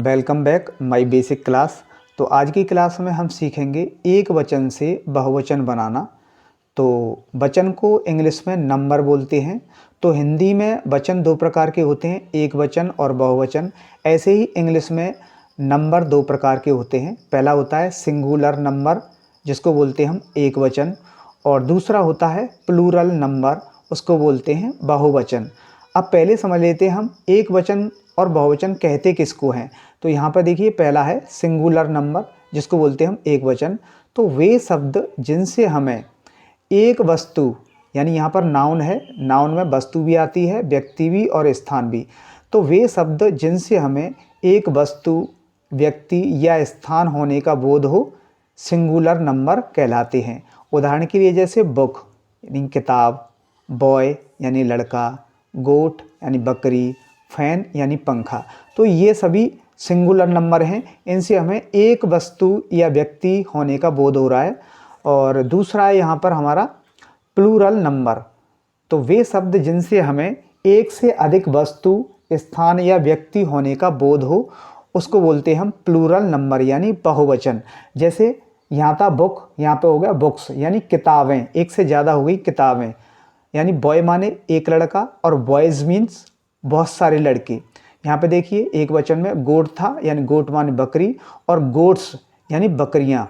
Welcome back my basic class. तो आज की क्लास में हम सीखेंगे एक वचन से बहुवचन बनाना। तो वचन को इंग्लिश में नंबर बोलते हैं। तो हिंदी में वचन दो प्रकार के होते हैं, एक वचन और बहुवचन। ऐसे ही इंग्लिश में नंबर दो प्रकार के होते हैं। पहला होता है सिंगुलर नंबर, जिसको बोलते हैं हम एक वचन, और दूसरा होता है प्लूरल नंबर, उसको बोलते हैं बहुवचन। अब पहले समझ लेते हैं हम एक वचन और बहुवचन कहते किसको हैं। तो यहाँ पर देखिए, पहला है सिंगुलर नंबर, जिसको बोलते हैं हम एक वचन। तो वे शब्द जिनसे हमें एक वस्तु, यानी यहाँ पर नाउन है, नाउन में वस्तु भी आती है, व्यक्ति भी और स्थान भी। तो वे शब्द जिनसे हमें एक वस्तु, व्यक्ति या स्थान होने का बोध हो, सिंगुलर नंबर कहलाते हैं। उदाहरण के लिए जैसे बुक यानी किताब, बॉय यानी लड़का, गोट यानी बकरी, फैन यानी पंखा। तो ये सभी सिंगुलर नंबर हैं। इनसे हमें एक वस्तु या व्यक्ति होने का बोध हो रहा है। और दूसरा है यहाँ पर हमारा प्लूरल नंबर। तो वे शब्द जिनसे हमें एक से अधिक वस्तु, स्थान या व्यक्ति होने का बोध हो, उसको बोलते हैं हम प्लूरल नंबर यानी बहुवचन। जैसे यहाँ था बुक, यहाँ पे हो गया बुक्स यानी किताबें, एक से ज़्यादा हो गई किताबें। यानी बॉय माने एक लड़का और बॉयज़ मीन्स बहुत सारे लड़के। यहाँ पे देखिए एक वचन में गोट था, यानी गोट माने बकरी, और गोट्स यानी बकरियाँ।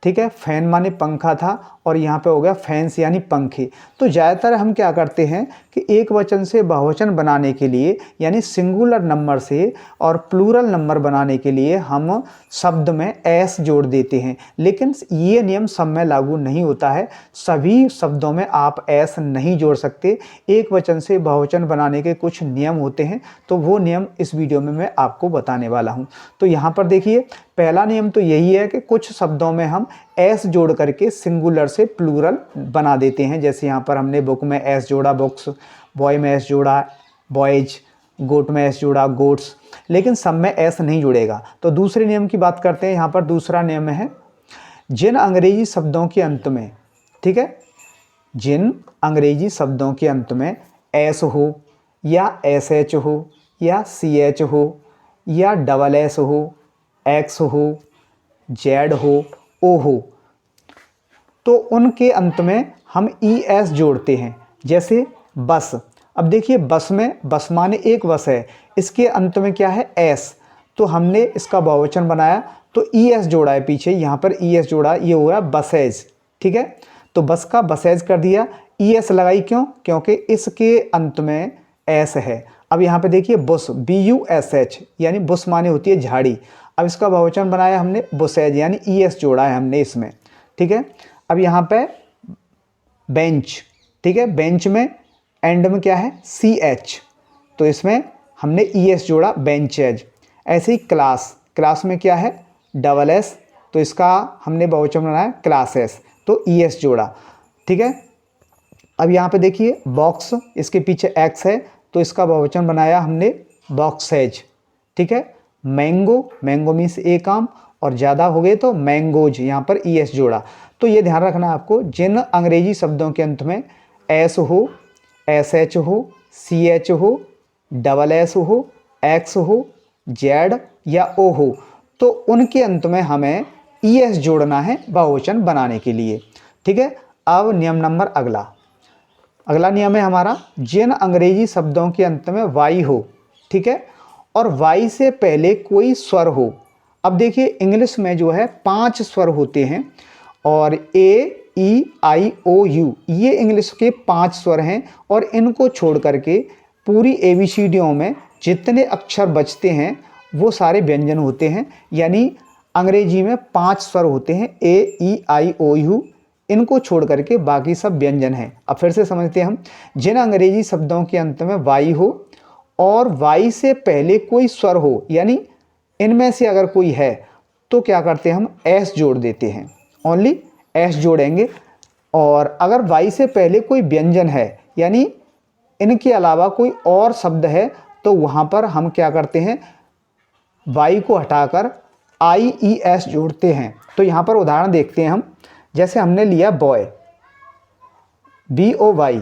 ठीक है, फैन माने पंखा था, और यहाँ पे हो गया फैंस यानी पंखे। तो ज़्यादातर हम क्या करते हैं कि एक वचन से बहुवचन बनाने के लिए, यानी सिंगुलर नंबर से और प्लूरल नंबर बनाने के लिए हम शब्द में एस जोड़ देते हैं। लेकिन ये नियम सब में लागू नहीं होता है, सभी शब्दों में आप एस नहीं जोड़ सकते। एक वचन से बहुवचन बनाने के कुछ नियम होते हैं, तो वो नियम इस वीडियो में मैं आपको बताने वाला हूँ। तो यहाँ पर देखिए, पहला नियम तो यही है कि कुछ शब्दों में हम एस जोड़ करके सिंगुलर से प्लूरल बना देते हैं। जैसे यहाँ पर हमने बुक में एस जोड़ा बुक्स, बॉय में एस जोड़ा बॉयज, गोट में एस जोड़ा गोट्स, लेकिन सब में एस नहीं जुड़ेगा। तो दूसरे नियम की बात करते हैं। यहाँ पर दूसरा नियम है, जिन अंग्रेजी शब्दों के अंत में, ठीक है, जिन अंग्रेजी शब्दों के अंत में एस हो या एस एच हो या सी एच हो या डबल एस हो, एक्स हो, जेड हो, ओ हो, तो उनके अंत में हम ई एस जोड़ते हैं। जैसे बस, अब देखिए बस में, बस माने एक बस है, इसके अंत में क्या है एस, तो हमने इसका बहुवचन बनाया तो ई एस जोड़ा है पीछे, यहाँ पर ई एस जोड़ा, ये हो रहा बसेज। ठीक है, तो बस का बसेज कर दिया, ई एस लगाई क्यों, क्योंकि इसके अंत में एस है। अब यहाँ पे देखिए बुस, बी यू एस एच, यानी बुस माने होती है झाड़ी। अब इसका बहुवचन बनाया हमने बुसेज, यानी ई एस जोड़ा है हमने इसमें। ठीक है, अब यहाँ पे बेंच, ठीक है, बेंच में एंड में क्या है सी एच, तो इसमें हमने ई एस जोड़ा बेंचेज। ऐसे ही क्लास, क्लास में क्या है डबल एस, तो इसका हमने बहुवचन बनाया क्लासेस, तो ई एस जोड़ा। ठीक है, अब यहाँ पे देखिए बॉक्स, इसके पीछे एक्स है, तो इसका बहुवचन बनाया हमने बॉक्सेज। ठीक है, मैंगो, मैंगो मीन्स एक आम, और ज़्यादा हो गए तो मैंगोज, यहाँ पर ई एस जोड़ा। तो ये ध्यान रखना आपको, जिन अंग्रेजी शब्दों के अंत में एस हो, एस एच हो, सी एच हो, डबल एस हो, एक्स हो, जेड या ओ हो, तो उनके अंत में हमें ई एस जोड़ना है बहुवचन बनाने के लिए। ठीक है, अब नियम नंबर अगला नियम है हमारा, जिन अंग्रेजी शब्दों के अंत में वाई हो, ठीक है, और वाई से पहले कोई स्वर हो। अब देखिए इंग्लिश में जो है 5 स्वर होते हैं, और ए ई आई ओ यू, ये इंग्लिश के 5 स्वर हैं, और इनको छोड़ करके पूरी एबीसीडियों में जितने अक्षर बचते हैं वो सारे व्यंजन होते हैं। यानी अंग्रेजी में 5 स्वर होते हैं, ए ई आई ओ यू, इनको छोड़ करके बाकी सब व्यंजन हैं। अब फिर से समझते हैं हम, जिन अंग्रेजी शब्दों के अंत में वाई हो और वाई से पहले कोई स्वर हो, यानी इनमें से अगर कोई है तो क्या करते हैं हम एस जोड़ देते हैं, ओनली एस जोड़ेंगे। और अगर वाई से पहले कोई व्यंजन है, यानी इनके अलावा कोई और शब्द है, तो वहाँ पर हम क्या करते हैं वाई को हटाकर आई ई एस जोड़ते हैं। तो यहाँ पर उदाहरण देखते हैं हम, जैसे हमने लिया बॉय, बी ओ वाई।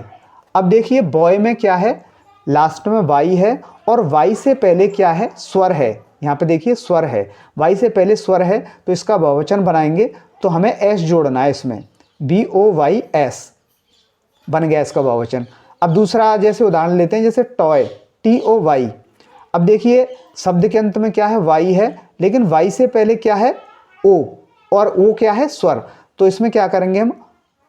अब देखिए बॉय में क्या है, लास्ट में वाई है, और वाई से पहले क्या है स्वर है, यहाँ पे देखिए स्वर है, वाई से पहले स्वर है तो इसका बहुवचन बनाएंगे तो हमें एस जोड़ना है इसमें, BOYS बन गया इसका बहुवचन। अब दूसरा जैसे उदाहरण लेते हैं, जैसे टॉय, TOY। अब देखिए शब्द के अंत में क्या है, वाई है, लेकिन वाई से पहले क्या है, ओ, और ओ क्या है, स्वर। तो इसमें क्या करेंगे हम,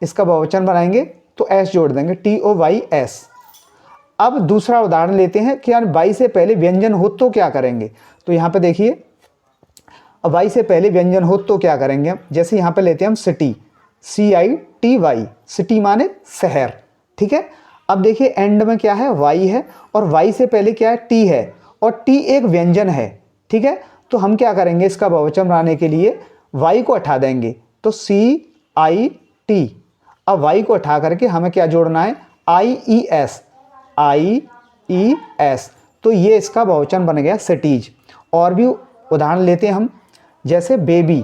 इसका बहुवचन बनाएंगे तो एस जोड़ देंगे, TOYS। अब दूसरा उदाहरण लेते हैं कि यार वाई से पहले व्यंजन हो तो क्या करेंगे। तो यहाँ पे देखिए अब वाई से पहले व्यंजन हो तो क्या करेंगे हम, जैसे यहाँ पे लेते हैं हम सिटी, CITY, सिटी माने शहर, ठीक है। अब देखिए एंड में क्या है, वाई है, और वाई से पहले क्या है, टी है, और टी एक व्यंजन है, ठीक है। तो हम क्या करेंगे, इसका बहुवचन बनाने के लिए वाई को हटा देंगे तो CIT। अब वाई को हटा करके हमें क्या जोड़ना है, IES, IES। तो ये इसका बहुवचन बन गया सिटीज। और भी उदाहरण लेते हैं हम, जैसे बेबी,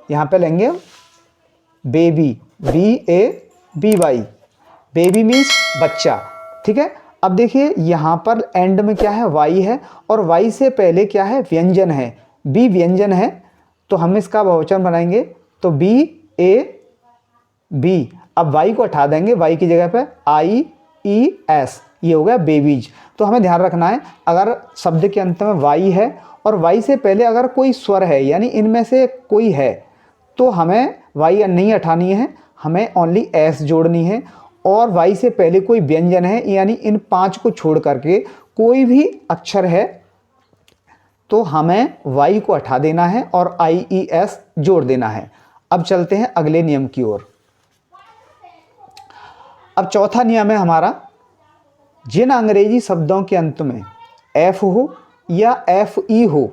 यहाँ पे लेंगे बेबी, BABY, बेबी मीन्स बच्चा, ठीक है। अब देखिए यहाँ पर एंड में क्या है, वाई है, और वाई से पहले क्या है, व्यंजन है, बी व्यंजन है, तो हम इसका बहुवचन बनाएंगे तो BAB। अब वाई को हटा देंगे, वाई की जगह पे IES, ये हो गया बेबीज। तो हमें ध्यान रखना है, अगर शब्द के अंत में वाई है और वाई से पहले अगर कोई स्वर है, यानी इनमें से कोई है, तो हमें वाई नहीं हटानी है, हमें ओनली एस जोड़नी है। और वाई से पहले कोई व्यंजन है, यानी इन 5 को छोड़ करके कोई भी अक्षर है तो हमें वाई को हटा देना है और IES जोड़ देना है। अब चलते हैं अगले नियम की ओर। अब चौथा नियम है हमारा, जिन अंग्रेजी शब्दों के अंत में एफ हो या FE हो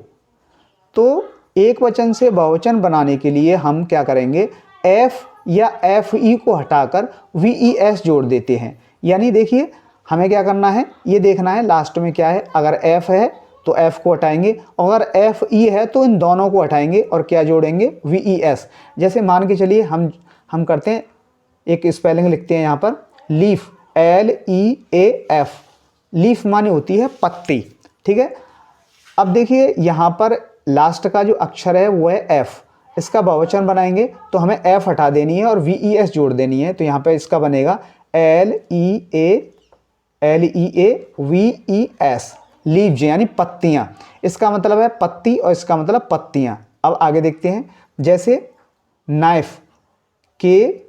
तो एक वचन से बहुवचन बनाने के लिए हम क्या करेंगे, एफ या FE को hटाकर VES जोड़ देते हैं। यानी देखिए हमें क्या करना है, ये देखना है लास्ट में क्या है, अगर F है तो F को हटाएंगे, और अगर FE है तो इन दोनों को हटाएंगे और क्या जोड़ेंगे, VES। जैसे मान के चलिए हम करते हैं, एक स्पेलिंग लिखते हैं यहाँ पर, लीफ, LEAF, लीफ माने होती है पत्ती, ठीक है। अब देखिए यहाँ पर लास्ट का जो अक्षर है वो है F, इसका बहुवचन बनाएंगे तो हमें F हटा देनी है और VES जोड़ देनी है। तो यहाँ पे इसका बनेगा LEAVES, लीव्स यानी पत्तियाँ। इसका मतलब है पत्ती और इसका मतलब पत्तियाँ। अब आगे देखते हैं, जैसे नाइफ, KNIFE,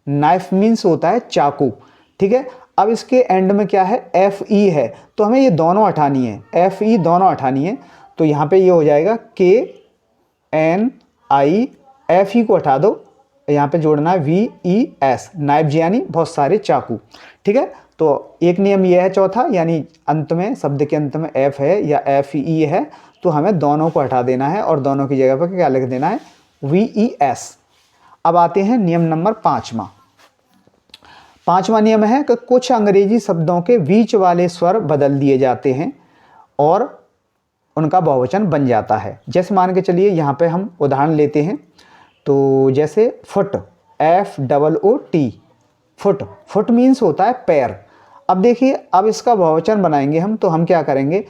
नाइफ मीन्स होता है चाकू, ठीक है। अब इसके एंड में क्या है, FE है, तो हमें ये दोनों हटानी है, FE दोनों हटानी है। तो यहाँ पे ये हो जाएगा KNIFE को हटा दो, यहाँ पे जोड़ना है VES, नाइफ यानी बहुत सारे चाकू, ठीक है। तो एक नियम ये है चौथा, यानी अंत में, शब्द के अंत में F है या FE है तो हमें दोनों को हटा देना है और दोनों की जगह पर क्या लिख देना है, VES। अब आते हैं नियम नंबर 5वां नियम है कि कुछ अंग्रेजी शब्दों के बीच वाले स्वर बदल दिए जाते हैं और उनका बहुवचन बन जाता है। जैसे मान के चलिए यहाँ पे हम उदाहरण लेते हैं, तो जैसे foot, FOOT, foot, foot means होता है पैर। अब देखिए अब इसका बहुवचन बनाएंगे हम, तो हम क्या करेंगे,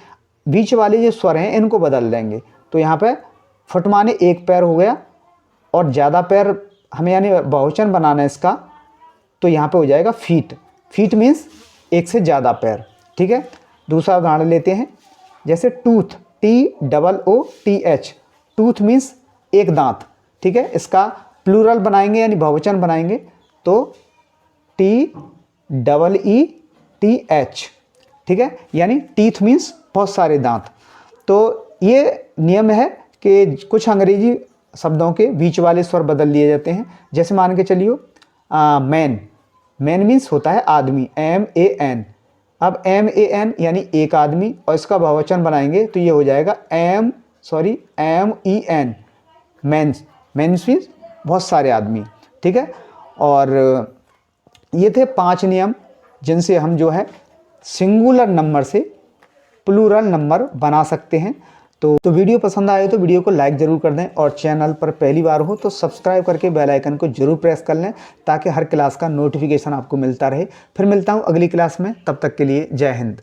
बीच वाले जो स्वर हैं इनको बदल देंगे। तो यहाँ पे फुट माने एक पैर हो गया, और ज़्यादा पैर हमें यानी बहुवचन बनाना है इसका, तो यहाँ पे हो जाएगा फीट, फीट मीन्स एक से ज़्यादा पैर, ठीक है। दूसरा उदाहरण लेते हैं, जैसे टूथ, TOOTH, टूथ मीन्स एक दांत, ठीक है। इसका प्लूरल बनाएंगे यानी बहुवचन बनाएंगे तो TEETH, ठीक है, यानी टीथ मीन्स बहुत सारे दांत। तो ये नियम है कि कुछ अंग्रेजी शब्दों के बीच वाले स्वर बदल दिए जाते हैं। जैसे मान के चलिए मैन, मैन मीन्स होता है आदमी, MAN। अब MAN यानी एक आदमी, और इसका बहुवचन बनाएंगे तो ये हो जाएगा MEN, मेंस, मेंस मीन्स बहुत सारे आदमी, ठीक है। और ये थे 5 नियम जिनसे हम जो है सिंगुलर नंबर से प्लूरल नंबर बना सकते हैं। तो वीडियो पसंद आए तो वीडियो को लाइक ज़रूर कर दें, और चैनल पर पहली बार हो तो सब्सक्राइब करके बेल आइकन को जरूर प्रेस कर लें ताकि हर क्लास का नोटिफिकेशन आपको मिलता रहे। फिर मिलता हूँ अगली क्लास में, तब तक के लिए जय हिंद।